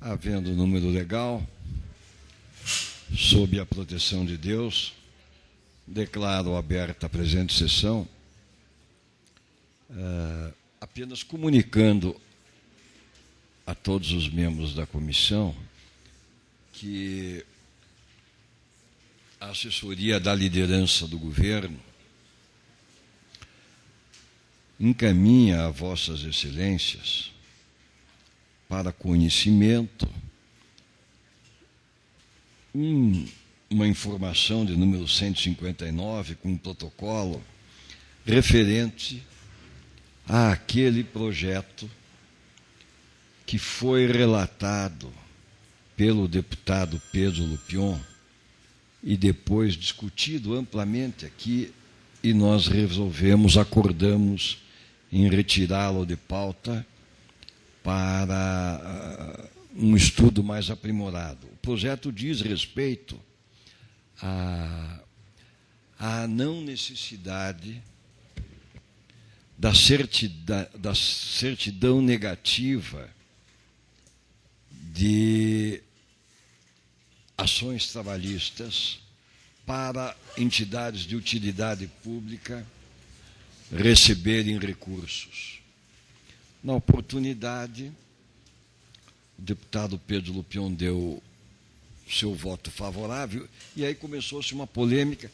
Havendo número legal, sob a proteção de Deus, declaro aberta a presente sessão, apenas comunicando a todos os membros da comissão que a assessoria da liderança do governo encaminha a vossas excelências para conhecimento uma informação de número 159 com um protocolo referente àquele projeto que foi relatado pelo deputado Pedro Lupion e depois discutido amplamente aqui, e nós acordamos em retirá-lo de pauta para um estudo mais aprimorado. O projeto diz respeito à não necessidade da certidão negativa de ações trabalhistas para entidades de utilidade pública receberem recursos. Na oportunidade, o deputado Pedro Lupion deu seu voto favorável, e aí começou-se uma polêmica,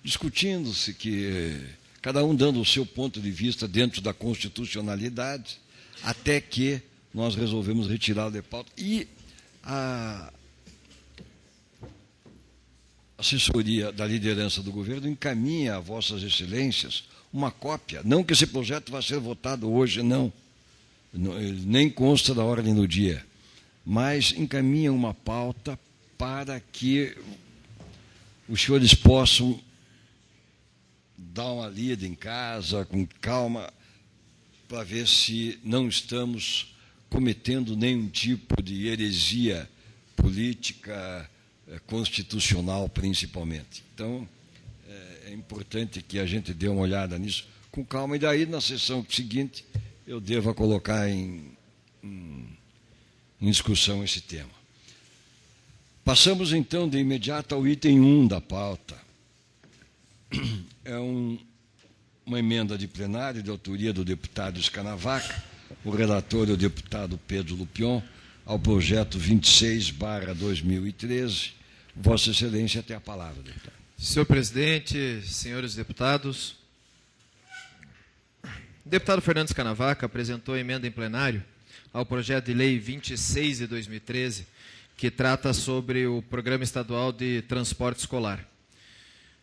discutindo-se que cada um dando o seu ponto de vista dentro da constitucionalidade, até que nós resolvemos retirá-lo de pauta. E a assessoria da liderança do governo encaminha a vossas excelências uma cópia, não que esse projeto vá ser votado hoje, não, nem consta da ordem do dia, mas encaminha uma pauta para que os senhores possam dar uma lida em casa, com calma, para ver se não estamos cometendo nenhum tipo de heresia política, constitucional, principalmente. Então, é importante que a gente dê uma olhada nisso com calma, e daí, na sessão seguinte, eu deva colocar em discussão esse tema. Passamos, então, de imediato ao item 1 da pauta. É uma emenda de plenário de autoria do deputado Escanavaca, o relator é o deputado Pedro Lupion, ao projeto 26/2013. Vossa Excelência tem a palavra, deputado. Senhor presidente, senhores deputados, o deputado Fernando Escanavaca apresentou a emenda em plenário ao projeto de lei 26 de 2013, que trata sobre o Programa Estadual de Transporte Escolar.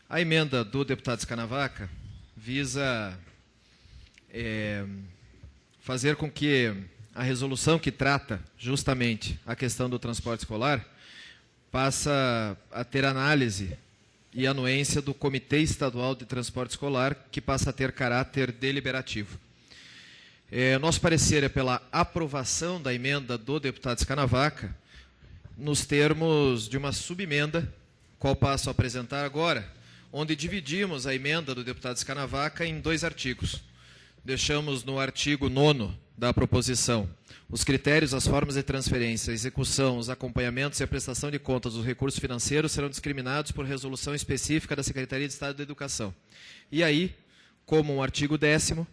A emenda do deputado Escanavaca visa fazer com que a resolução que trata justamente a questão do transporte escolar passa a ter análise e anuência do Comitê Estadual de Transporte Escolar, que passa a ter caráter deliberativo. Nosso parecer é pela aprovação da emenda do deputado Escanavaca, nos termos de uma subemenda, qual passo a apresentar agora, onde dividimos a emenda do deputado Escanavaca em 2 artigos. Deixamos no artigo 9º da proposição os critérios, as formas de transferência, a execução, os acompanhamentos e a prestação de contas dos recursos financeiros serão discriminados por resolução específica da Secretaria de Estado da Educação. E aí, como um artigo 10º,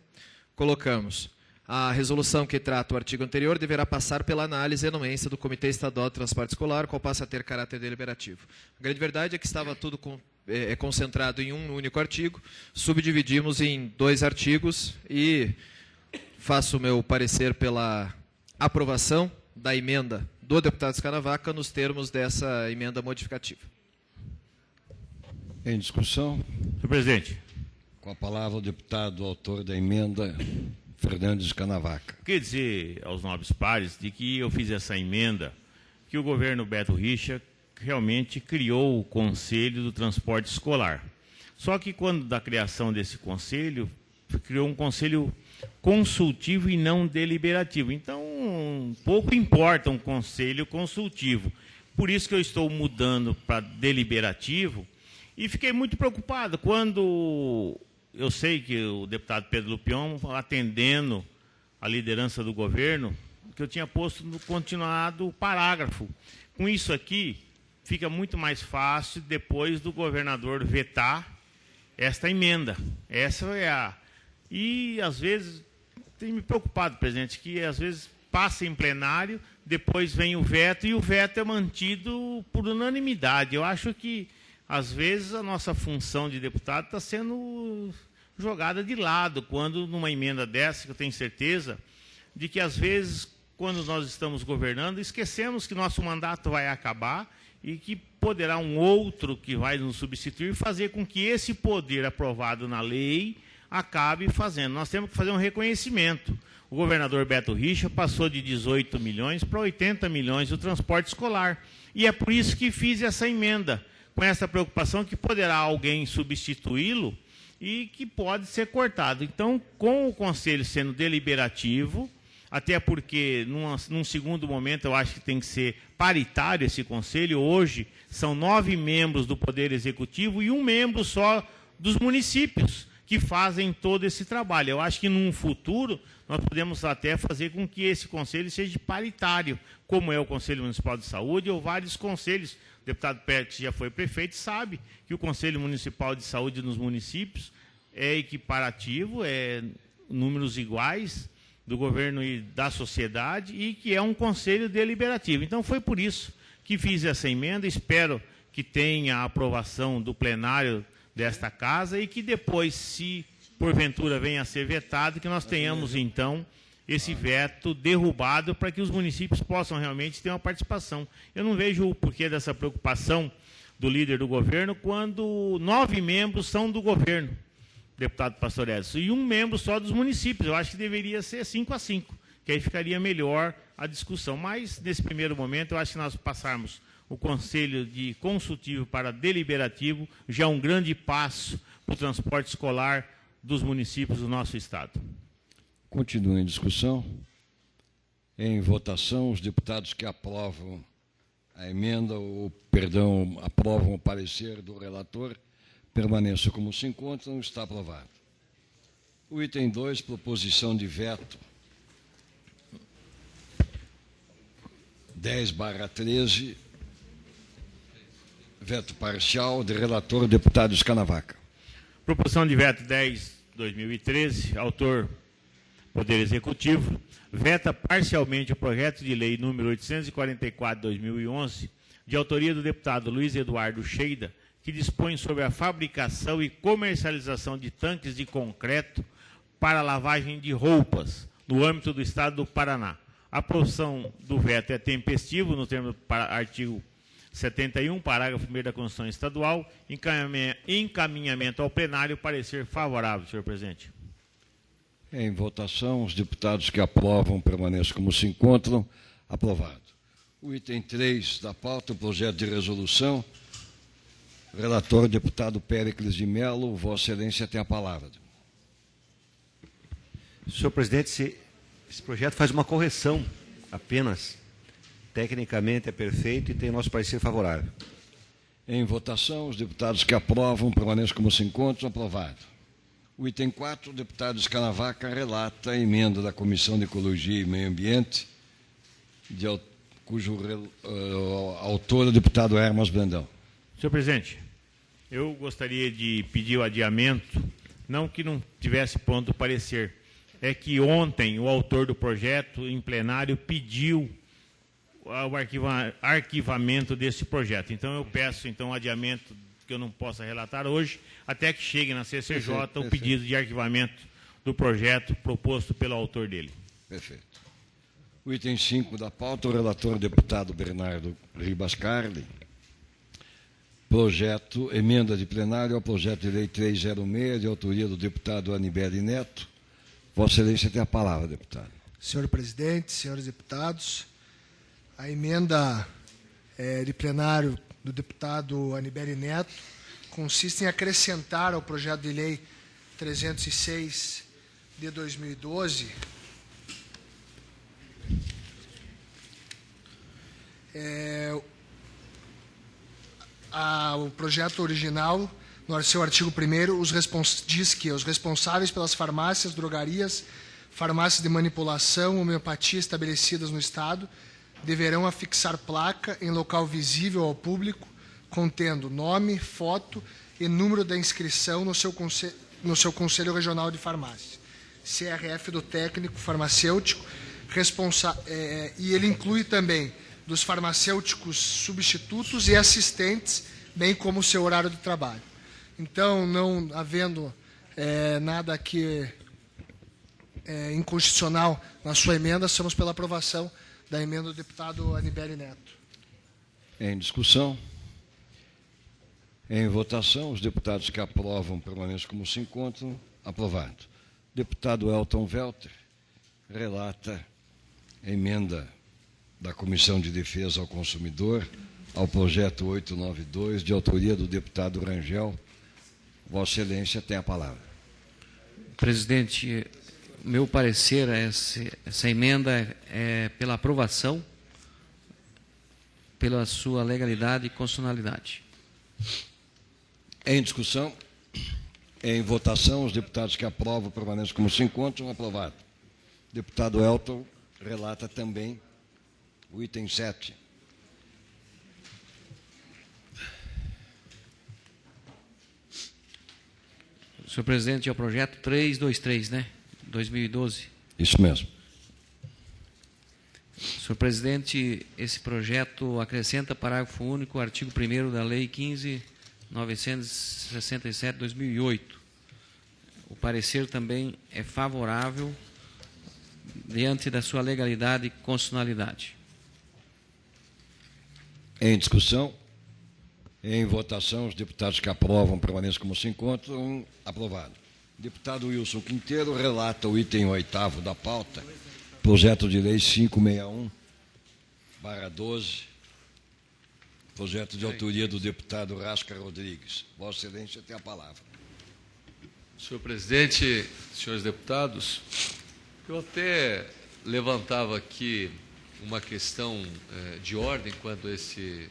colocamos: a resolução que trata o artigo anterior deverá passar pela análise e anuência do Comitê Estadual de Transporte Escolar, qual passa a ter caráter deliberativo. A grande verdade é que estava tudo concentrado em um único artigo, subdividimos em 2 artigos e faço o meu parecer pela aprovação da emenda do deputado Escanavaca nos termos dessa emenda modificativa. Em discussão? Senhor presidente. Com a palavra o deputado autor da emenda, Fernando Escanavaca. Queria dizer aos nobres pares de que eu fiz essa emenda, que o governo Beto Richa realmente criou o Conselho do Transporte Escolar. Só que quando da criação desse conselho, criou um conselho consultivo e não deliberativo. Então, pouco importa um conselho consultivo. Por isso que eu estou mudando para deliberativo, e fiquei muito preocupado quando eu sei que o deputado Pedro Lupion, atendendo a liderança do governo, que eu tinha posto no continuado parágrafo. Com isso aqui, fica muito mais fácil depois do governador vetar esta emenda. Essa é a... E, às vezes, tem me preocupado, presidente, que às vezes passa em plenário, depois vem o veto, e o veto é mantido por unanimidade. Eu acho que, às vezes, a nossa função de deputado está sendo jogada de lado, quando numa emenda dessa, que eu tenho certeza, de que, às vezes, quando nós estamos governando, esquecemos que nosso mandato vai acabar e que poderá um outro que vai nos substituir fazer com que esse poder aprovado na lei acabe fazendo. Nós temos que fazer um reconhecimento. O governador Beto Richa passou de 18 milhões para 80 milhões do transporte escolar. E é por isso que fiz essa emenda, com essa preocupação que poderá alguém substituí-lo e que pode ser cortado. Então, com o Conselho sendo deliberativo, até porque, num segundo momento, eu acho que tem que ser paritário esse Conselho. Hoje, são 9 membros do Poder Executivo e 1 membro só dos municípios que fazem todo esse trabalho. Eu acho que, num futuro, nós podemos até fazer com que esse Conselho seja paritário, como é o Conselho Municipal de Saúde ou vários conselhos. O deputado Pérez, que já foi prefeito, sabe que o Conselho Municipal de Saúde nos municípios é equiparativo, é números iguais do governo e da sociedade, e que é um conselho deliberativo. Então, foi por isso que fiz essa emenda. Espero que tenha a aprovação do plenário desta casa e que depois, se porventura venha a ser vetado, que nós tenhamos, então, esse veto derrubado para que os municípios possam realmente ter uma participação. Eu não vejo o porquê dessa preocupação do líder do governo quando 9 membros são do governo, deputado Pastor Edson, e 1 membro só dos municípios. Eu acho que deveria ser 5-5, que aí ficaria melhor a discussão. Mas, nesse primeiro momento, eu acho que nós passarmos o Conselho de Consultivo para Deliberativo já é um grande passo para o transporte escolar dos municípios do nosso Estado. Continua em discussão. Em votação, os deputados que aprovam a emenda, aprovam o parecer do relator, permaneça como se encontram. Está aprovado. O item 2, proposição de veto 10/13, veto parcial, de relator, deputado Escanavaca. Proposição de veto 10/2013, autor Poder Executivo, veta parcialmente o projeto de lei número 844/2011, de autoria do deputado Luiz Eduardo Sheida, que dispõe sobre a fabricação e comercialização de tanques de concreto para lavagem de roupas, no âmbito do Estado do Paraná. A aprovação do veto é tempestivo, no termo do artigo 71, parágrafo 1º da Constituição Estadual. Encaminhamento ao plenário, parecer favorável, senhor presidente. Em votação, os deputados que aprovam permaneçam como se encontram. Aprovado. O item 3 da pauta, o projeto de resolução. Relator, deputado Péricles de Mello, Vossa Excelência tem a palavra. Senhor presidente, esse projeto faz uma correção apenas. Tecnicamente é perfeito e tem nosso parecer favorável. Em votação, os deputados que aprovam permaneçam como se encontram. Aprovado. O item 4, o deputado Escanavaca relata a emenda da Comissão de Ecologia e Meio Ambiente, cujo autor é o deputado Hermas Brandão. Senhor presidente, eu gostaria de pedir o adiamento, não que não tivesse pronto o parecer, é que ontem o autor do projeto, em plenário, pediu o arquivamento desse projeto. Então, eu peço então adiamento que eu não possa relatar hoje, até que chegue na CCJ o pedido de arquivamento do projeto proposto pelo autor dele. Perfeito. O item 5 da pauta, o relator deputado Bernardo Ribas Carli. Projeto, emenda de plenário ao projeto de lei 306, de autoria do deputado Anibele Neto. Vossa Excelência tem a palavra, deputado. Senhor presidente, senhores deputados, a emenda de plenário do deputado Anibele Neto consiste em acrescentar ao projeto de lei 306 de 2012 o projeto original, no seu artigo 1º, diz que os responsáveis pelas farmácias, drogarias, farmácias de manipulação, homeopatia estabelecidas no Estado deverão afixar placa em local visível ao público, contendo nome, foto e número da inscrição no seu Conselho Regional de Farmácia, CRF do técnico farmacêutico, e ele inclui também dos farmacêuticos substitutos e assistentes, bem como o seu horário de trabalho. Então, não havendo nada aqui inconstitucional na sua emenda, estamos pela aprovação da emenda do deputado Anibele Neto. Em discussão. Em votação, os deputados que aprovam permanecem como se encontram. Aprovado. Deputado Elton Welter relata a emenda da Comissão de Defesa ao Consumidor ao projeto 892, de autoria do deputado Rangel. Vossa Excelência tem a palavra. Presidente, meu parecer, essa emenda é pela aprovação, pela sua legalidade e constitucionalidade. Em discussão, em votação, os deputados que aprovam permanecem como se encontram. Aprovado. Deputado Elton relata também o item 7. Senhor presidente, é o projeto 323, né? 2012. Isso mesmo. Senhor presidente, esse projeto acrescenta parágrafo único ao artigo 1º da Lei 15.967/2008. O parecer também é favorável diante da sua legalidade e constitucionalidade. Em discussão, em votação, os deputados que aprovam permanecem como se encontram. Aprovado. Deputado Wilson Quinteiro relata o item 8º da pauta, projeto de lei 561/12, projeto de autoria do deputado Rasca Rodrigues. Vossa Excelência tem a palavra. Senhor presidente, senhores deputados, eu até levantava aqui uma questão de ordem quanto a esse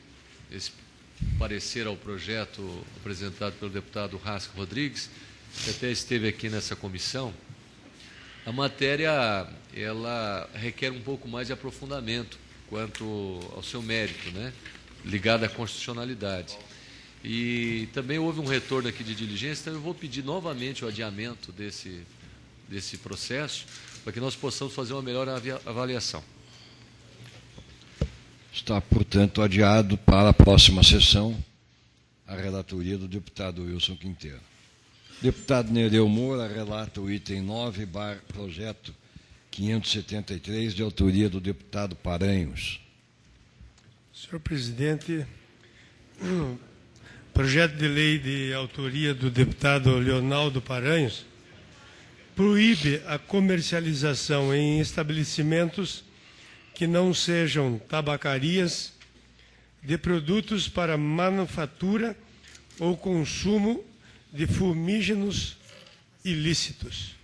parecer ao projeto apresentado pelo deputado Rasca Rodrigues, que até esteve aqui nessa comissão. A matéria, ela requer um pouco mais de aprofundamento quanto ao seu mérito, né, ligado à constitucionalidade. E também houve um retorno aqui de diligência, então eu vou pedir novamente o adiamento desse processo, para que nós possamos fazer uma melhor avaliação. Está, portanto, adiado para a próxima sessão a relatoria do deputado Wilson Quinteiro. Deputado Nereu Moura relata o item 9, projeto 573, de autoria do deputado Paranhos. Senhor presidente, o projeto de lei de autoria do deputado Leonardo Paranhos proíbe a comercialização em estabelecimentos que não sejam tabacarias de produtos para manufatura ou consumo de fumígenos ilícitos.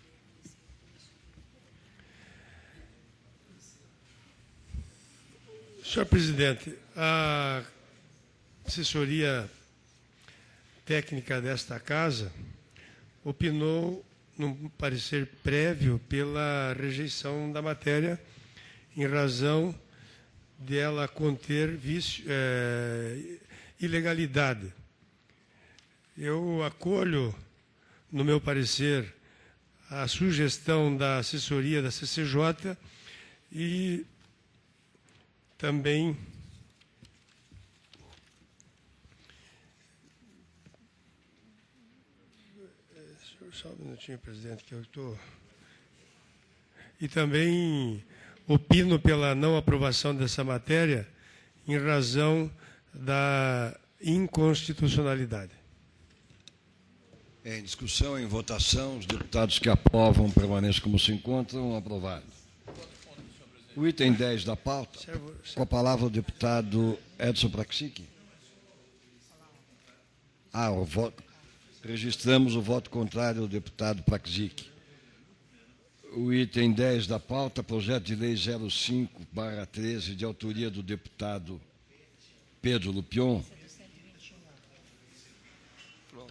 Senhor presidente, a assessoria técnica desta casa opinou num parecer prévio pela rejeição da matéria em razão dela conter ilegalidade. Eu acolho, no meu parecer, a sugestão da assessoria da CCJ e também só um minutinho, presidente, que eu estou... E também opino pela não aprovação dessa matéria em razão da inconstitucionalidade. Em discussão, em votação, os deputados que aprovam permanecem como se encontram. Aprovado. O item 10 da pauta, com a palavra o deputado Edson Praxic. Registramos o voto contrário do deputado Praxic. O item 10 da pauta, projeto de lei 05/13, de autoria do deputado Pedro Lupion.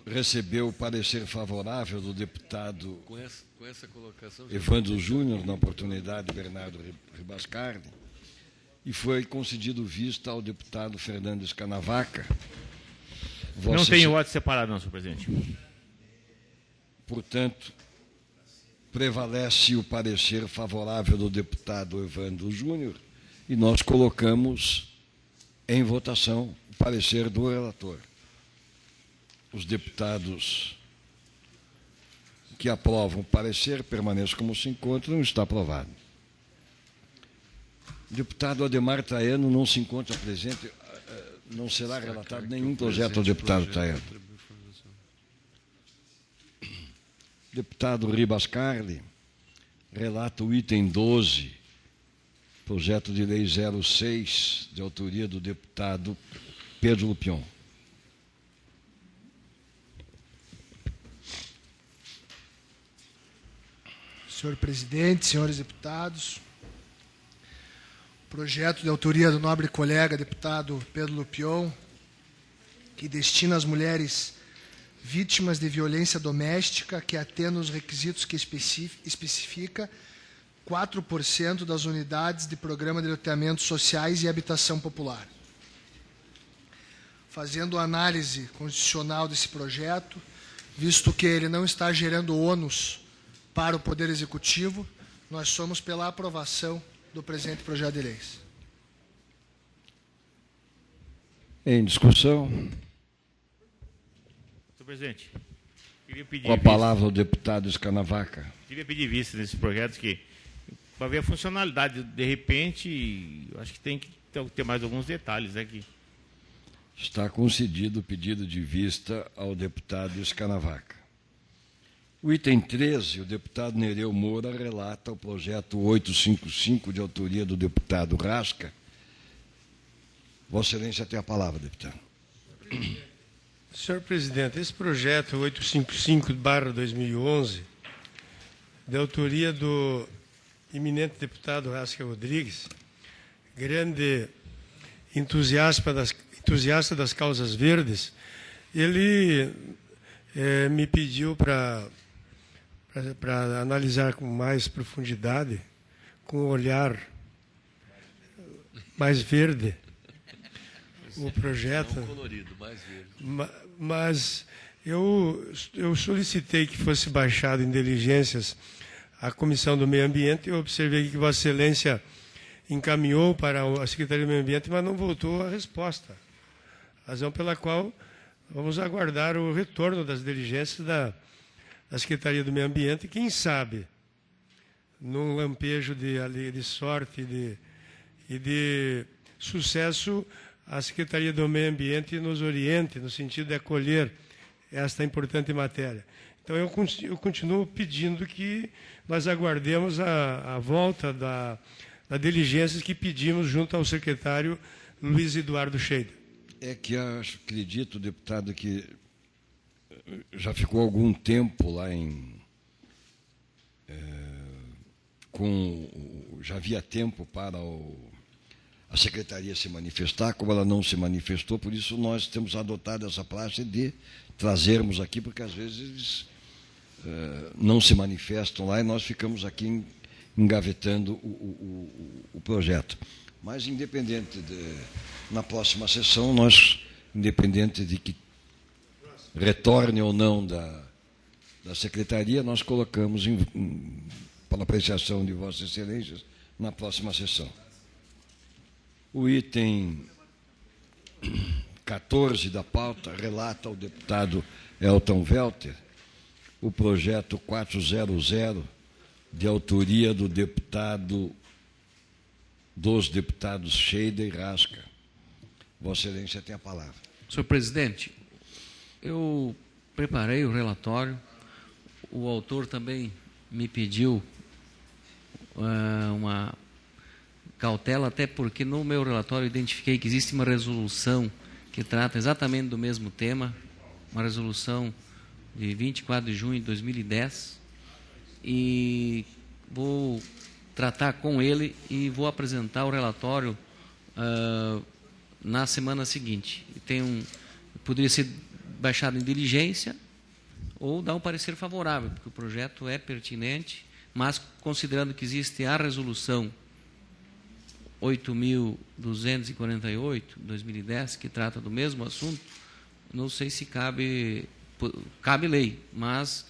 recebeu o parecer favorável do deputado Com essa colocação... Evandro Júnior, na oportunidade, Bernardo Ribascarli, e foi concedido vista ao deputado Fernando Escanavaca. Não tenho voto separado, não, senhor presidente. Portanto, prevalece o parecer favorável do deputado Evandro Júnior e nós colocamos em votação o parecer do relator. Os deputados que aprovam o parecer permaneçam como se encontram, está aprovado. O deputado Ademar Traiano não se encontra presente, não será relatado nenhum projeto ao deputado Traiano. Deputado Ribascarli relata o item 12, projeto de lei 06, de autoria do deputado Pedro Lupion. Senhor presidente, senhores deputados, projeto de autoria do nobre colega deputado Pedro Lupion, que destina às mulheres vítimas de violência doméstica, que atenda os requisitos que especifica 4% das unidades de programa de loteamentos sociais e habitação popular. Fazendo análise constitucional desse projeto, visto que ele não está gerando ônus para o Poder Executivo, nós somos pela aprovação do presente projeto de leis. Em discussão. Senhor presidente, queria pedir Com a palavra o deputado Escanavaca. Queria pedir vista nesses projetos que, para ver a funcionalidade, de repente, eu acho que tem que ter mais alguns detalhes aqui. Está concedido o pedido de vista ao deputado Escanavaca. O item 13, o deputado Nereu Moura relata o projeto 855, de autoria do deputado Rasca. Vossa Excelência tem a palavra, deputado. Senhor presidente, esse projeto 855/2011, de autoria do eminente deputado Rasca Rodrigues, grande entusiasta das causas verdes, ele me pediu para analisar com mais profundidade, com um olhar mais verde, o projeto. Não colorido, mais verde. Mas eu solicitei que fosse baixado em diligências à Comissão do Meio Ambiente. Eu observei que Vossa Excelência encaminhou para a Secretaria do Meio Ambiente, mas não voltou a resposta. Razão pela qual vamos aguardar o retorno das diligências da Secretaria do Meio Ambiente. Quem sabe, num lampejo de sorte e de sucesso, a Secretaria do Meio Ambiente nos oriente no sentido de acolher esta importante matéria. Então, eu continuo pedindo que nós aguardemos a volta da diligência que pedimos junto ao secretário Luiz Eduardo Scheida. É que acredito, deputado, que já ficou algum tempo lá já havia tempo para a Secretaria se manifestar, como ela não se manifestou, por isso nós temos adotado essa praxe de trazermos aqui, porque às vezes eles não se manifestam lá e nós ficamos aqui engavetando o projeto. Mas, na próxima sessão, independente de que retorne ou não da Secretaria, nós colocamos para apreciação de Vossas Excelências na próxima sessão. O item 14 da pauta relata ao deputado Elton Welter o projeto 400, de autoria dos deputados Scheida e Rasca. Vossa Excelência tem a palavra. Senhor presidente, eu preparei o relatório, o autor também me pediu uma cautela, até porque no meu relatório identifiquei que existe uma resolução que trata exatamente do mesmo tema, uma resolução de 24 de junho de 2010, e vou tratar com ele e vou apresentar o relatório na semana seguinte. Poderia ser baixado em diligência ou dar um parecer favorável, porque o projeto é pertinente, mas considerando que existe a resolução 8.248, 2010, que trata do mesmo assunto, não sei se cabe lei, mas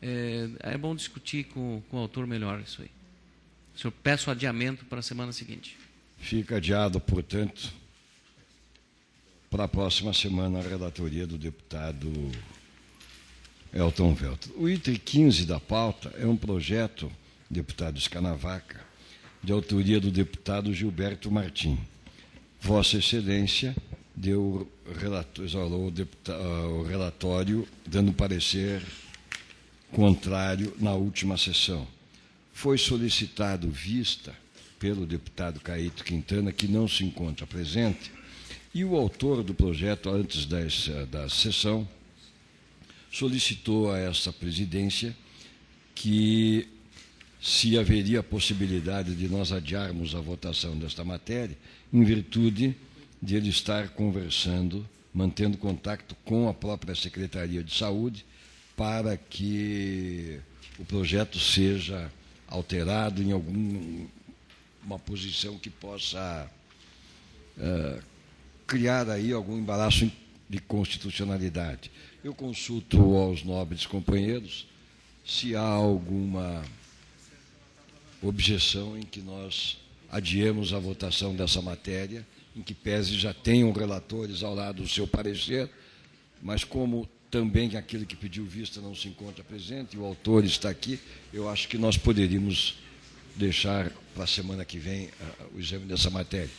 é bom discutir com o autor melhor isso aí. Eu peço adiamento para a semana seguinte. Fica adiado, portanto, para a próxima semana a relatoria do deputado Elton Veltro. O item 15 da pauta é um projeto, deputado Escanavaca, de autoria do deputado Gilberto Martim. Vossa Excelência exalou o relatório, dando parecer contrário na última sessão. Foi solicitado vista pelo deputado Caíto Quintana, que não se encontra presente, e o autor do projeto, antes da sessão, solicitou a essa presidência que, se haveria a possibilidade de nós adiarmos a votação desta matéria, em virtude de ele estar conversando, mantendo contato com a própria Secretaria de Saúde, para que o projeto seja alterado em alguma posição que possa criar aí algum embaraço de constitucionalidade. Eu consulto aos nobres companheiros se há alguma objeção em que nós adiemos a votação dessa matéria, em que pese já tenham relatores ao lado do seu parecer, mas como também aquele que pediu vista não se encontra presente e o autor está aqui, eu acho que nós poderíamos deixar para a semana que vem o exame dessa matéria.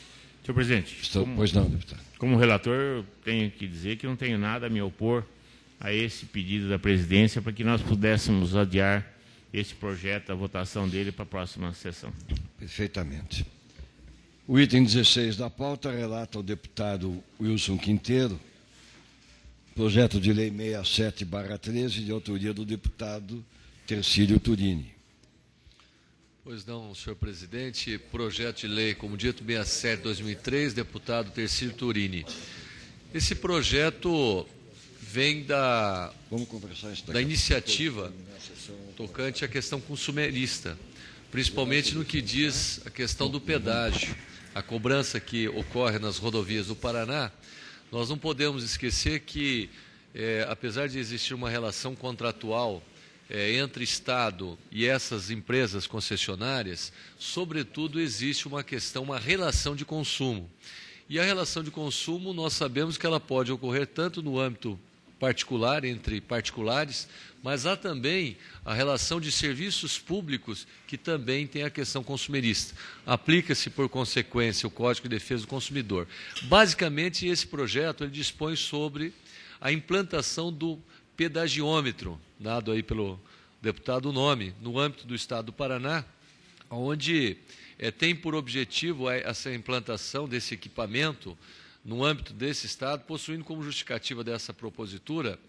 Senhor presidente, Pois não, deputado. Como relator, eu tenho que dizer que não tenho nada a me opor a esse pedido da presidência para que nós pudéssemos adiar esse projeto, a votação dele para a próxima sessão. Perfeitamente. O item 16 da pauta relata ao deputado Wilson Quinteiro, projeto de lei 67/13, de autoria do deputado Tercílio Turini. Pois não, senhor presidente. Projeto de lei, como dito, 67/2003, deputado Tercílio Turini. Esse projeto vem da iniciativa tocante à questão consumerista, principalmente no que diz a questão do pedágio, a cobrança que ocorre nas rodovias do Paraná. Nós não podemos esquecer que, apesar de existir uma relação contratual entre Estado e essas empresas concessionárias, sobretudo existe uma relação de consumo. E a relação de consumo, nós sabemos que ela pode ocorrer tanto no âmbito particular, entre particulares, mas há também a relação de serviços públicos, que também tem a questão consumerista. Aplica-se, por consequência, o Código de Defesa do Consumidor. Basicamente, esse projeto ele dispõe sobre a implantação do pedagiômetro, dado aí pelo deputado Nome, no âmbito do Estado do Paraná, onde tem por objetivo essa implantação desse equipamento no âmbito desse Estado, possuindo como justificativa dessa propositura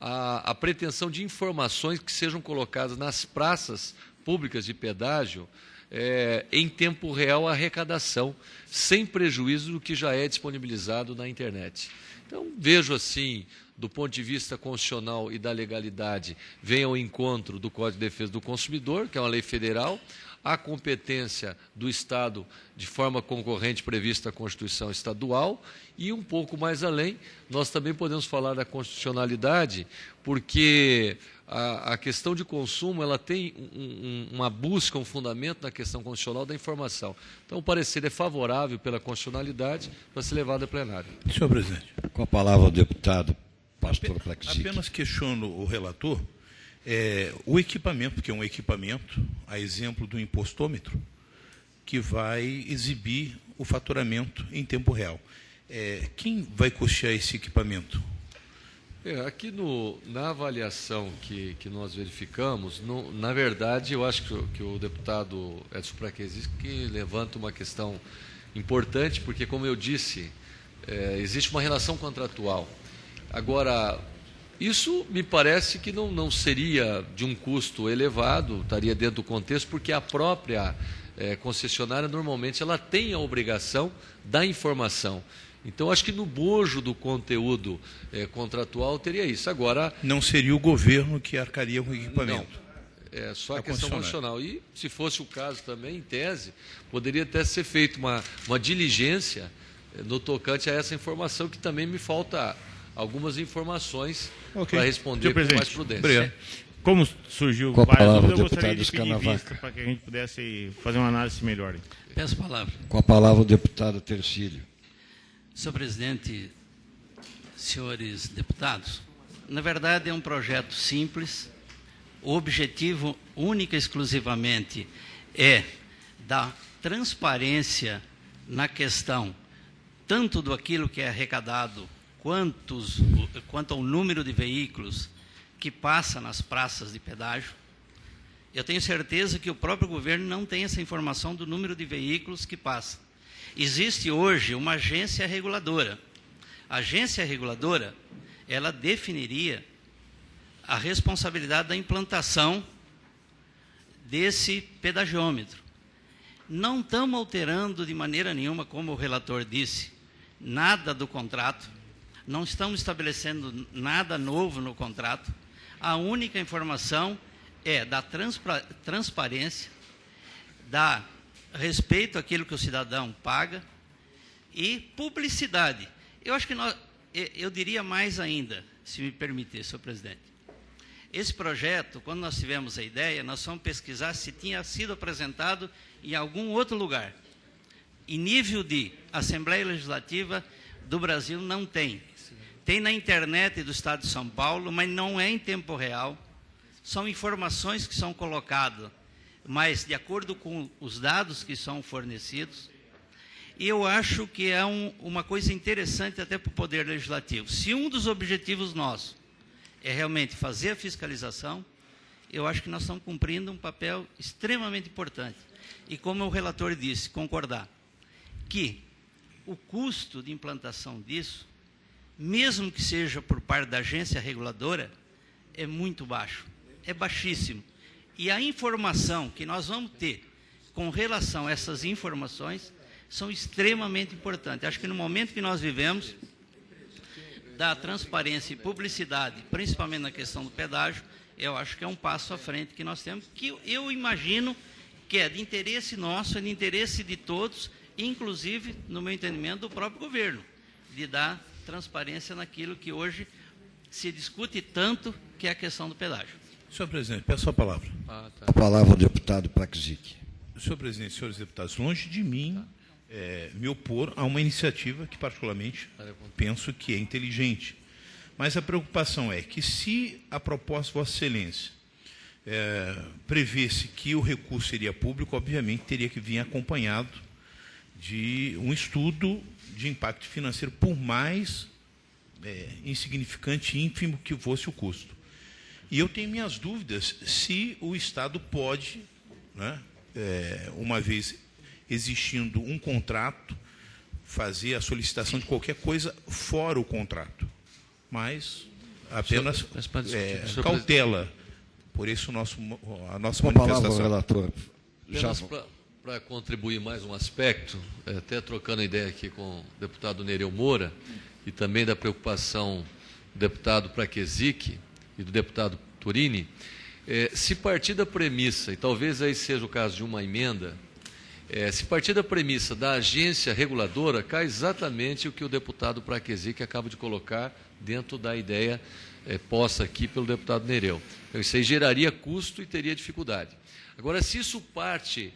a pretensão de informações que sejam colocadas nas praças públicas de pedágio em tempo real a arrecadação, sem prejuízo do que já é disponibilizado na internet. Então, vejo assim, do ponto de vista constitucional e da legalidade, vem ao encontro do Código de Defesa do Consumidor, que é uma lei federal, a competência do Estado de forma concorrente prevista na Constituição Estadual e, um pouco mais além, nós também podemos falar da constitucionalidade, porque a questão de consumo ela tem uma busca, um fundamento na questão constitucional da informação. Então, o parecer é favorável pela constitucionalidade para ser levado a plenário. Senhor presidente. Com a palavra o deputado Pastor Plaxic. Apenas questiono o relator. O equipamento, que é um equipamento, a exemplo do impostômetro, que vai exibir o faturamento em tempo real. Quem vai custear esse equipamento? Aqui na avaliação que nós verificamos, na verdade, eu acho que o deputado Edson Plaxic que levanta uma questão importante, porque, como eu disse, existe uma relação contratual. Agora, isso me parece que não seria de um custo elevado, estaria dentro do contexto, porque a própria concessionária, normalmente, ela tem a obrigação da informação. Então, acho que no bojo do conteúdo contratual teria isso. Agora... Não seria o governo que arcaria com o equipamento? Não, é só a questão constitucional. E, se fosse o caso também, em tese, poderia até ser feita uma diligência no tocante a essa informação, que também me falta algumas informações para responder com mais prudência. Como surgiu várias dúvidas, eu gostaria de pedir vista para que a gente pudesse fazer uma análise melhor. Peço a palavra. Com a palavra o deputado Tercílio. Senhor presidente, senhores deputados, na verdade é um projeto simples. O objetivo única e exclusivamente é dar transparência na questão tanto do aquilo que é arrecadado quanto ao número de veículos que passa nas praças de pedágio. Eu tenho certeza que o próprio governo não tem essa informação do número de veículos que passa. Existe hoje uma agência reguladora. A agência reguladora, ela definiria a responsabilidade da implantação desse pedagiômetro. Não estamos alterando de maneira nenhuma, como o relator disse, nada do contrato. Não estamos estabelecendo nada novo no contrato. A única informação é da transparência, da respeito àquilo que o cidadão paga e publicidade. Eu acho que eu diria mais ainda, se me permitir, senhor presidente. Esse projeto, quando nós tivemos a ideia, nós fomos pesquisar se tinha sido apresentado em algum outro lugar. Em nível de Assembleia Legislativa do Brasil, não tem. Tem na internet do Estado de São Paulo, mas não é em tempo real. São informações que são colocadas, mas de acordo com os dados que são fornecidos. E eu acho que é uma coisa interessante até para o Poder Legislativo. Se um dos objetivos nossos é realmente fazer a fiscalização, eu acho que nós estamos cumprindo um papel extremamente importante. E como o relator disse, concordar, que o custo de implantação disso, mesmo que seja por parte da agência reguladora, é muito baixo, é baixíssimo. E a informação que nós vamos ter com relação a essas informações são extremamente importantes. Acho que no momento que nós vivemos, da transparência e publicidade, principalmente na questão do pedágio, eu acho que é um passo à frente que nós temos, que eu imagino que é de interesse nosso, é de interesse de todos, inclusive, no meu entendimento, do próprio governo, de dar transparência naquilo que hoje se discute tanto, que é a questão do pedágio. Senhor presidente, peço a palavra. A palavra ao deputado Praxic. Senhor presidente, senhores deputados, longe de mim me opor a uma iniciativa que, particularmente, penso que é inteligente. Mas a preocupação é que, se a proposta de Vossa Excelência prevê-se que o recurso seria público, obviamente teria que vir acompanhado de um estudo de impacto financeiro, por mais insignificante e ínfimo que fosse o custo. E eu tenho minhas dúvidas se o Estado pode, né, uma vez existindo um contrato, fazer a solicitação de qualquer coisa fora o contrato. Mas apenas cautela. Por isso a nossa manifestação. Palavra, relator. Para contribuir mais um aspecto, até trocando a ideia aqui com o deputado Nereu Moura, e também da preocupação do deputado Praquesic e do deputado Turini, se partir da premissa, e talvez aí seja o caso de uma emenda, se partir da premissa da agência reguladora, cai exatamente o que o deputado Praquesic acaba de colocar dentro da ideia posta aqui pelo deputado Nereu. Então, isso aí geraria custo e teria dificuldade. Agora, se isso parte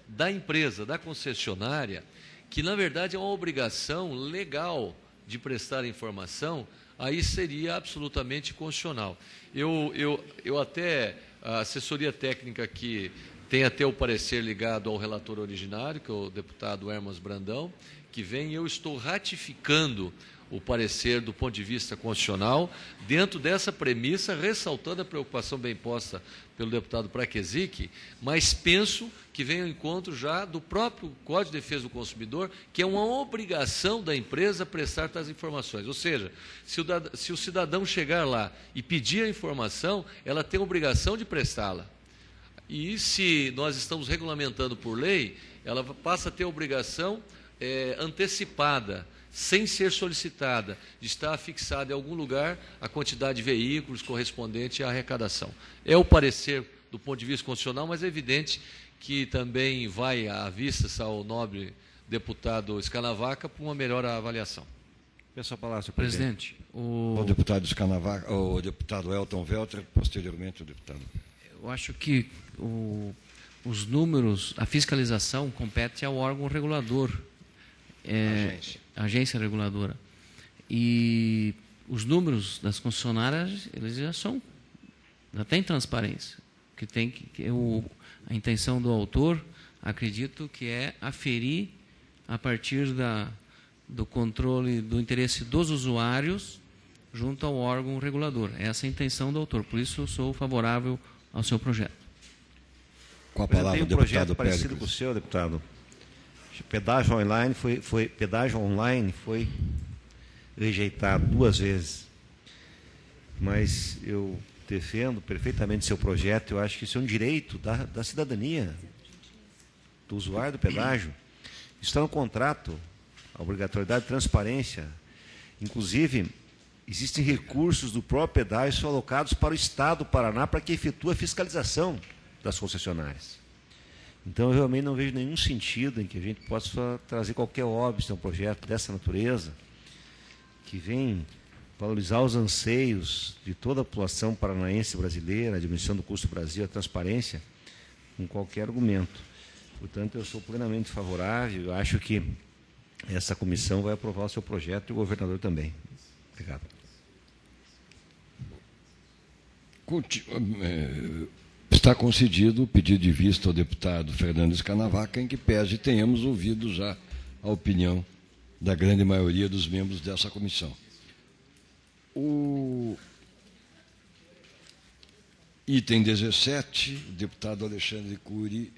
da empresa, da concessionária, que na verdade é uma obrigação legal de prestar informação, aí seria absolutamente constitucional. Eu até, a assessoria técnica que tem até o parecer ligado ao relator originário, que é o deputado Hermas Brandão, que vem, eu estou ratificando o parecer do ponto de vista constitucional, dentro dessa premissa, ressaltando a preocupação bem posta pelo deputado Praquesic, mas penso que vem ao encontro já do próprio Código de Defesa do Consumidor, que é uma obrigação da empresa prestar tais informações. Ou seja, se o cidadão chegar lá e pedir a informação, ela tem a obrigação de prestá-la. E se nós estamos regulamentando por lei, ela passa a ter a obrigação antecipada sem ser solicitada, de estar fixada em algum lugar a quantidade de veículos correspondente à arrecadação. É o parecer do ponto de vista constitucional, mas é evidente que também vai à vista ao nobre deputado Escanavaca para uma melhor avaliação. Peço a palavra, senhor presidente. O deputado Escanavaca, o deputado Elton Welter, posteriormente o deputado. Eu acho que os números, a fiscalização compete ao órgão regulador, agência reguladora. E os números das concessionárias, eles já têm transparência. A intenção do autor, acredito que é aferir a partir do controle do interesse dos usuários junto ao órgão regulador. Essa é a intenção do autor. Por isso, eu sou favorável ao seu projeto. Com a palavra, o deputado projeto parecido com o seu, deputado. Pedágio online foi rejeitado 2 vezes. Mas eu defendo perfeitamente seu projeto. Eu acho que isso é um direito da cidadania, do usuário do pedágio. Isso está no contrato, a obrigatoriedade de transparência. Inclusive, existem recursos do próprio pedágio alocados para o Estado do Paraná para que efetue a fiscalização das concessionárias. Então, eu realmente não vejo nenhum sentido em que a gente possa trazer qualquer óbvio a um projeto dessa natureza, que vem valorizar os anseios de toda a população paranaense brasileira, a diminuição do custo do Brasil, a transparência, com qualquer argumento. Portanto, eu sou plenamente favorável, eu acho que essa comissão vai aprovar o seu projeto e o governador também. Obrigado. Está concedido o pedido de vista ao deputado Fernando Escanavaca, em que pese tenhamos ouvido já a opinião da grande maioria dos membros dessa comissão. O item 17, o deputado Alexandre Cury,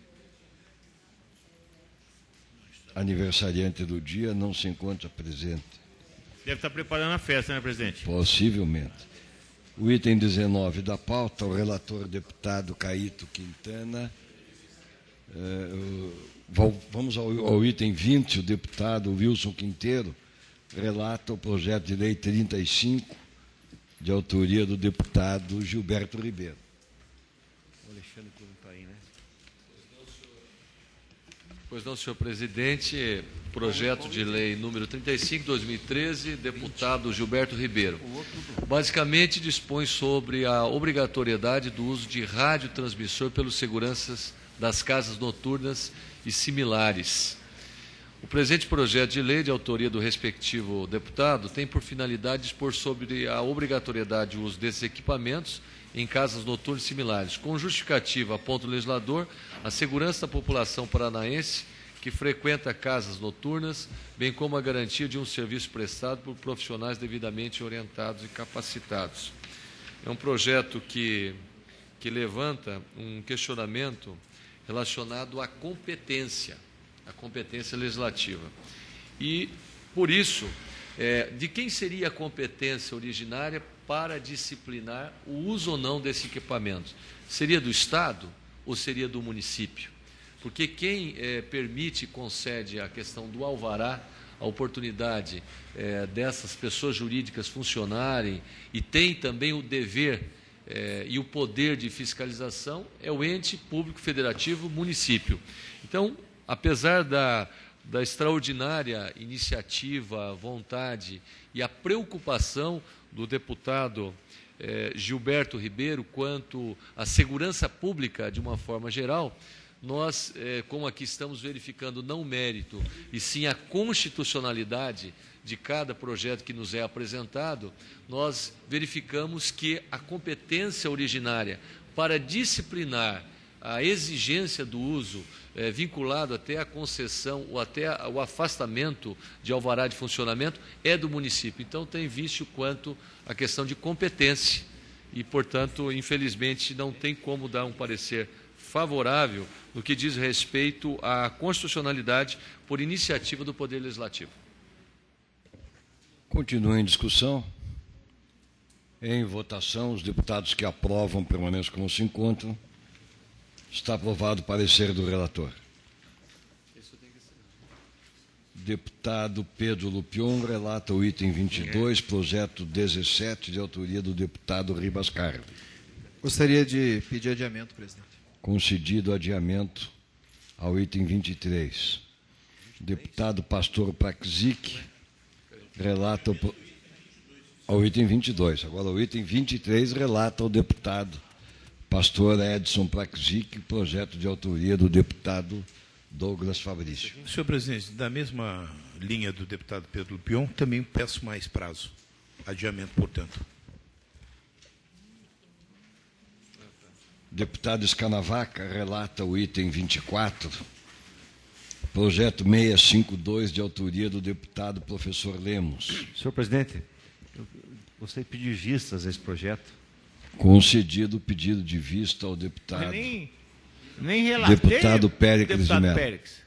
aniversariante do dia, não se encontra presente. Deve estar preparando a festa, né, presidente? Possivelmente. O item 19 da pauta, o relator deputado Caíto Quintana. Vamos ao item 20, o deputado Wilson Quinteiro relata o projeto de lei 35, de autoria do deputado Gilberto Ribeiro. O Alexandre não está aí, né? Pois não, senhor presidente. Projeto de lei número 35, 2013, deputado Gilberto Ribeiro. Basicamente dispõe sobre a obrigatoriedade do uso de radiotransmissor pelos seguranças das casas noturnas e similares. O presente projeto de lei, de autoria do respectivo deputado, tem por finalidade dispor sobre a obrigatoriedade do uso desses equipamentos em casas noturnas e similares, com justificativa, aponta o legislador, a segurança da população paranaense que frequenta casas noturnas, bem como a garantia de um serviço prestado por profissionais devidamente orientados e capacitados. É um projeto que levanta um questionamento relacionado à competência legislativa. E, por isso, de quem seria a competência originária para disciplinar o uso ou não desse equipamento? Seria do Estado ou seria do município? Porque quem permite e concede a questão do alvará, a oportunidade dessas pessoas jurídicas funcionarem e tem também o dever e o poder de fiscalização é o ente público federativo município. Então, apesar da extraordinária iniciativa, vontade e a preocupação do deputado Gilberto Ribeiro quanto à segurança pública de uma forma geral, nós, como aqui estamos verificando não o mérito, e sim a constitucionalidade de cada projeto que nos é apresentado, nós verificamos que a competência originária para disciplinar a exigência do uso, vinculado até à concessão ou até ao afastamento de alvará de funcionamento, é do município. Então, tem vício quanto à questão de competência e, portanto, infelizmente, não tem como dar um parecer favorável no que diz respeito à constitucionalidade por iniciativa do Poder Legislativo. Continua em discussão. Em votação, os deputados que aprovam permaneçam como se encontram. Está aprovado o parecer do relator. Deputado Pedro Lupion relata o item 22, projeto 17, de autoria do deputado Ribas Carli. Gostaria de pedir adiamento, presidente. Concedido adiamento ao item 23. Deputado Pastor Praxic relata ao item 22. Agora, o item 23 relata ao deputado Pastor Edson Praxic, projeto de autoria do deputado Douglas Fabrício. Senhor presidente, da mesma linha do deputado Pedro Lupion, também peço mais prazo. Adiamento, portanto. Deputado Escanavaca relata o item 24, projeto 652, de autoria do deputado professor Lemos. Senhor presidente, eu gostaria de pedir vistas a esse projeto. Concedido o pedido de vista ao deputado. Nem relatei, deputado Péricles de Mello. Péricles.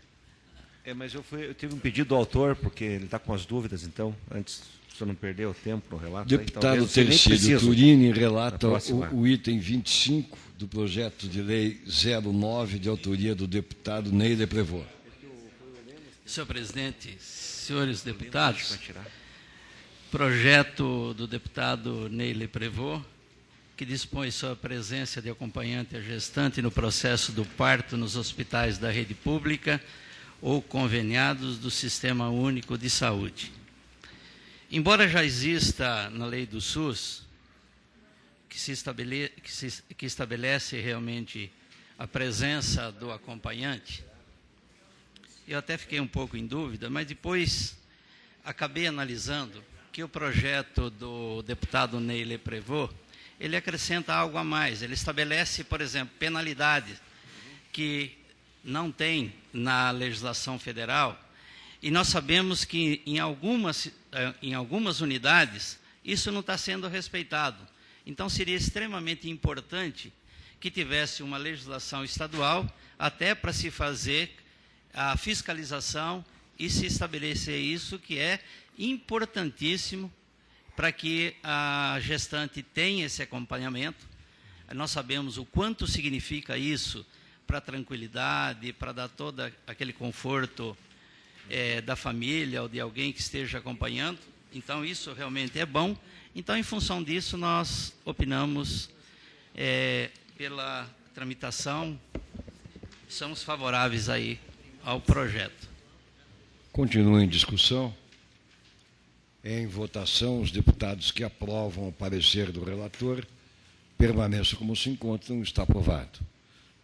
Mas eu tive um pedido do autor, porque ele está com as dúvidas, então, antes, o senhor não perdeu o tempo no relato. Deputado Tercílio Turini relata o item 25 do projeto de lei 09, de autoria do deputado Ney Leprevô. Senhor presidente, senhores deputados, projeto do deputado Ney Leprevô, que dispõe sobre a presença de acompanhante a gestante no processo do parto nos hospitais da rede pública ou conveniados do Sistema Único de Saúde. Embora já exista na lei do SUS, que estabelece realmente a presença do acompanhante, eu até fiquei um pouco em dúvida, mas depois acabei analisando que o projeto do deputado Ney Leprevô, ele acrescenta algo a mais. Ele estabelece, por exemplo, penalidades que não tem na legislação federal, e nós sabemos que em algumas unidades isso não está sendo respeitado. Então, seria extremamente importante que tivesse uma legislação estadual, até para se fazer a fiscalização e se estabelecer isso, que é importantíssimo para que a gestante tenha esse acompanhamento. Nós sabemos o quanto significa isso para a tranquilidade, para dar todo aquele conforto da família ou de alguém que esteja acompanhando. Então, isso realmente é bom. Então, em função disso, nós opinamos pela tramitação, somos favoráveis aí ao projeto. Continua em discussão. Em votação, os deputados que aprovam o parecer do relator permaneçam como se encontram. Está aprovado.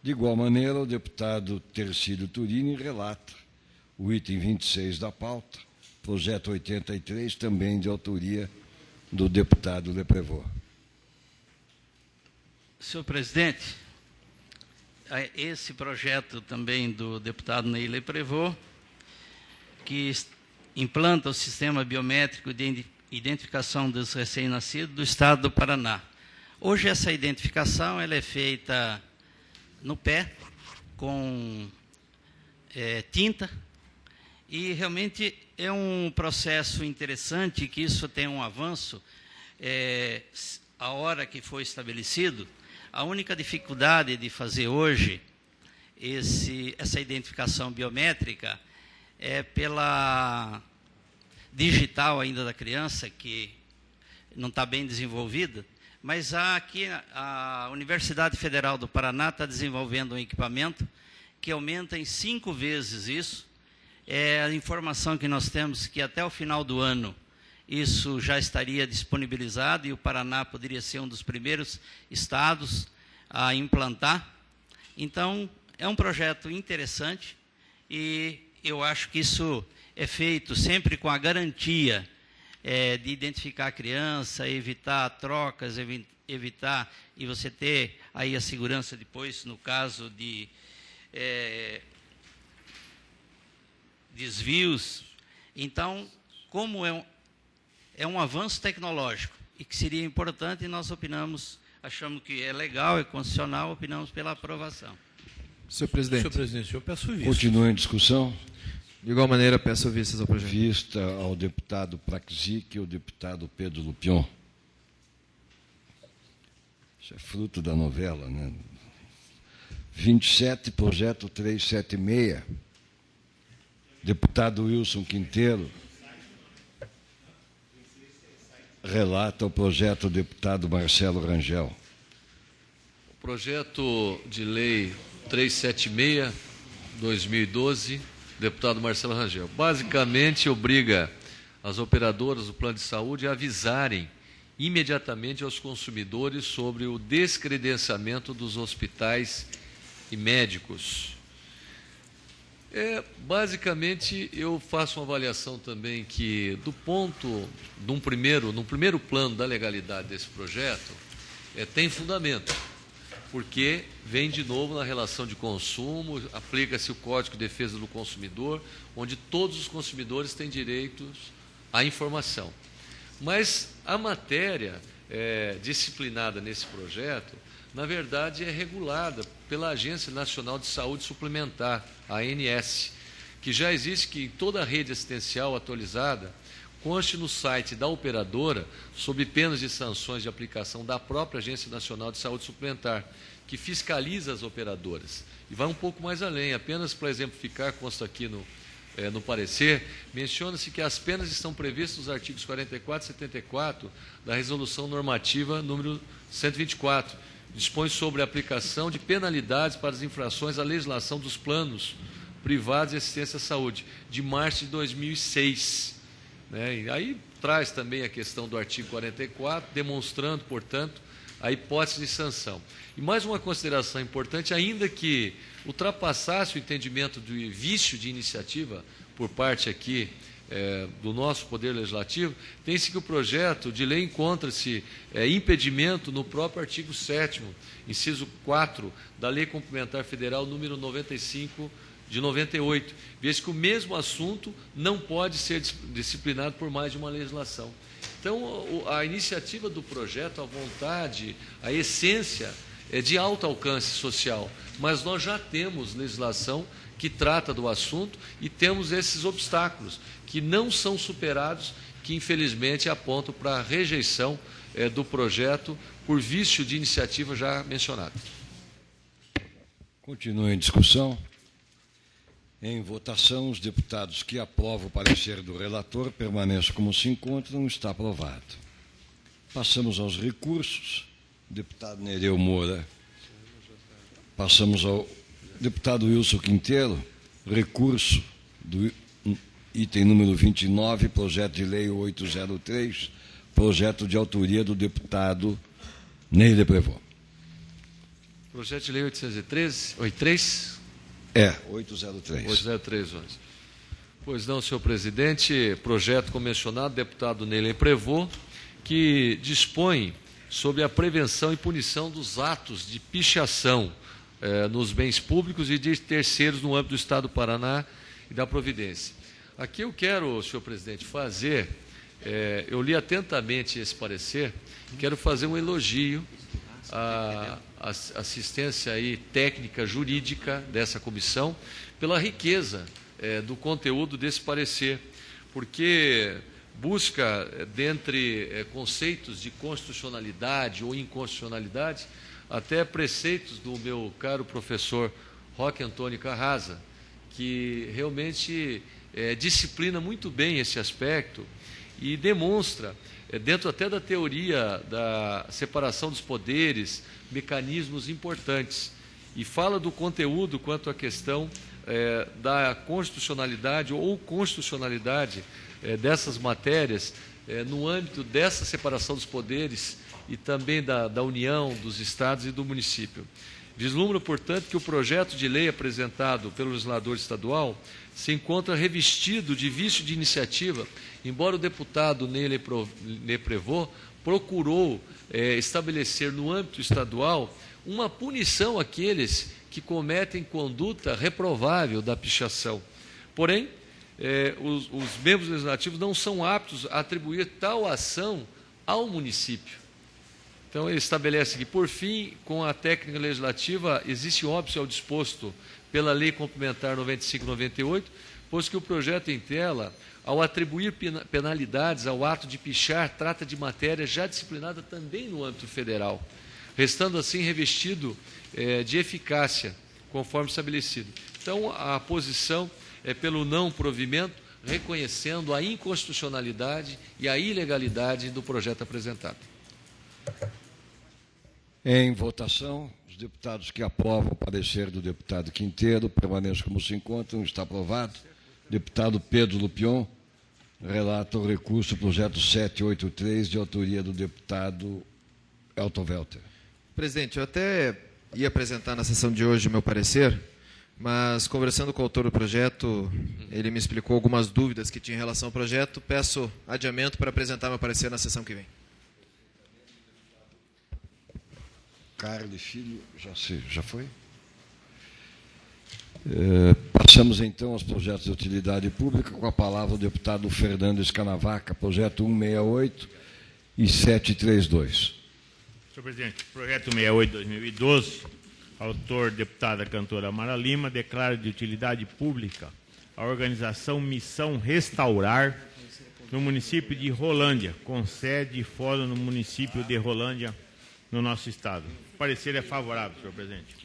De igual maneira, o deputado Tercílio Turini relata o item 26 da pauta, projeto 83, também de autoria do deputado Leprevô. Senhor presidente, esse projeto também do deputado Ney Leprevô, que implanta o sistema biométrico de identificação dos recém-nascidos do Estado do Paraná. Hoje essa identificação ela é feita no pé, com tinta, e realmente é um processo interessante, que isso tem um avanço. A hora que foi estabelecido, a única dificuldade de fazer hoje essa identificação biométrica é pela digital ainda da criança, que não está bem desenvolvida, mas aqui a Universidade Federal do Paraná está desenvolvendo um equipamento que aumenta em 5 vezes isso. A informação que nós temos que até o final do ano isso já estaria disponibilizado, e o Paraná poderia ser um dos primeiros estados a implantar. Então, é um projeto interessante, e eu acho que isso é feito sempre com a garantia de identificar a criança, evitar trocas, evitar, e você ter aí a segurança depois, no caso de desvios. Então, como é um avanço tecnológico e que seria importante, nós achamos que é legal, é constitucional, opinamos pela aprovação. Senhor presidente. Senhor presidente, eu peço vista. Continua em discussão. De igual maneira, peço vistas ao projeto. Vista ao deputado Praxic e ao deputado Pedro Lupion. Isso é fruto da novela, né? 27, projeto 376. Deputado Wilson Quinteiro. Relata o projeto do deputado Marcelo Rangel. O projeto de lei 376/2012, deputado Marcelo Rangel, basicamente obriga as operadoras do plano de saúde a avisarem imediatamente aos consumidores sobre o descredenciamento dos hospitais e médicos. Basicamente, eu faço uma avaliação também que, num primeiro plano da legalidade desse projeto, tem fundamento, porque vem de novo na relação de consumo, aplica-se o Código de Defesa do Consumidor, onde todos os consumidores têm direitos à informação. Mas a matéria disciplinada nesse projeto, na verdade, é regulada pela Agência Nacional de Saúde Suplementar, a ANS, que já existe que em toda a rede assistencial atualizada conste no site da operadora, sob penas de sanções de aplicação da própria Agência Nacional de Saúde Suplementar, que fiscaliza as operadoras. E vai um pouco mais além, apenas para exemplificar, consta aqui no parecer, menciona-se que as penas estão previstas nos artigos 44 e 74 da Resolução Normativa número 124, dispõe sobre a aplicação de penalidades para as infrações à legislação dos planos privados de assistência à saúde, de março de 2006. E aí traz também a questão do artigo 44, demonstrando, portanto, a hipótese de sanção. E mais uma consideração importante, ainda que ultrapassasse o entendimento do vício de iniciativa por parte aqui do nosso Poder Legislativo, tem-se que o projeto de lei encontra-se impedimento no próprio artigo 7º, inciso 4, da Lei Complementar Federal número 95, de 98, vez que o mesmo assunto não pode ser disciplinado por mais de uma legislação. Então, a iniciativa do projeto, a vontade, a essência é de alto alcance social, mas nós já temos legislação que trata do assunto e temos esses obstáculos que não são superados, que infelizmente apontam para a rejeição do projeto por vício de iniciativa já mencionado. Continua em discussão. Em votação, os deputados que aprovam o parecer do relator permaneçam como se encontram. Está aprovado. Passamos aos recursos. Deputado Nereu Moura. Passamos ao deputado Wilson Quinteiro. Recurso do item número 29, projeto de lei 803, projeto de autoria do deputado Ney Leprevô. Projeto de lei 803? 803. 803, 11. Pois não, senhor presidente, projeto convencionado, deputado Ney Leprevô, que dispõe sobre a prevenção e punição dos atos de pichação nos bens públicos e de terceiros no âmbito do Estado do Paraná e da Providência. Aqui eu quero, senhor presidente, eu li atentamente esse parecer, quero fazer um elogio à assistência aí técnica jurídica dessa comissão pela riqueza do conteúdo desse parecer, porque busca, dentre conceitos de constitucionalidade ou inconstitucionalidade, até preceitos do meu caro professor Roque Antônio Carrasa, que realmente disciplina muito bem esse aspecto e demonstra, dentro até da teoria da separação dos poderes, mecanismos importantes. E fala do conteúdo quanto à questão da constitucionalidade ou constitucionalidade dessas matérias no âmbito dessa separação dos poderes e também da União, dos Estados e do município. Vislumbra, portanto, que o projeto de lei apresentado pelo legislador estadual se encontra revestido de vício de iniciativa, embora o deputado Ney Leprevô procurou estabelecer no âmbito estadual uma punição àqueles que cometem conduta reprovável da pichação. Porém, os membros legislativos não são aptos a atribuir tal ação ao município. Então, ele estabelece que, por fim, com a técnica legislativa, existe óbice ao disposto pela Lei Complementar 95/98, pois que o projeto em tela, ao atribuir penalidades ao ato de pichar, trata de matéria já disciplinada também no âmbito federal, restando assim revestido de eficácia, conforme estabelecido. Então, a posição pelo não provimento, reconhecendo a inconstitucionalidade e a ilegalidade do projeto apresentado. Em votação, os deputados que aprovam o parecer do deputado Quinteiro permaneçam como se encontram. Está aprovado. Deputado Pedro Lupion relata o recurso projeto 783, de autoria do deputado Elton Welter. Presidente, eu até ia apresentar na sessão de hoje o meu parecer, mas conversando com o autor do projeto, ele me explicou algumas dúvidas que tinha em relação ao projeto. Peço adiamento para apresentar meu parecer na sessão que vem. Carlos Filho, já foi? Passamos então aos projetos de utilidade pública, com a palavra o deputado Fernando Escanavaca, projeto 168 e 732. Senhor presidente, projeto 68/2012, autor deputada cantora Mara Lima, declara de utilidade pública a organização Missão Restaurar no município de Rolândia, com sede e fórum no município de Rolândia, no nosso estado. O parecer é favorável, senhor presidente.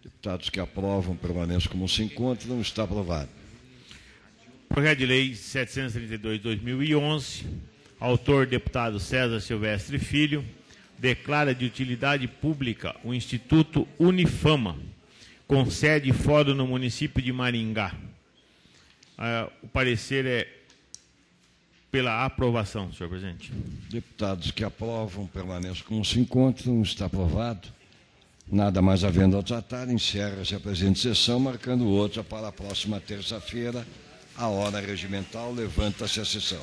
Deputados que aprovam permaneçam como se encontram. Está aprovado. Projeto de Lei 732/2011, autor deputado César Silvestre Filho, declara de utilidade pública o Instituto Unifama, com sede e fórum no município de Maringá. O parecer é pela aprovação, senhor presidente. Deputados que aprovam permaneçam como se encontram. Está aprovado. Nada mais havendo a tratar, encerra-se a presente sessão, marcando outra para a próxima terça-feira, a hora regimental. Levanta-se a sessão.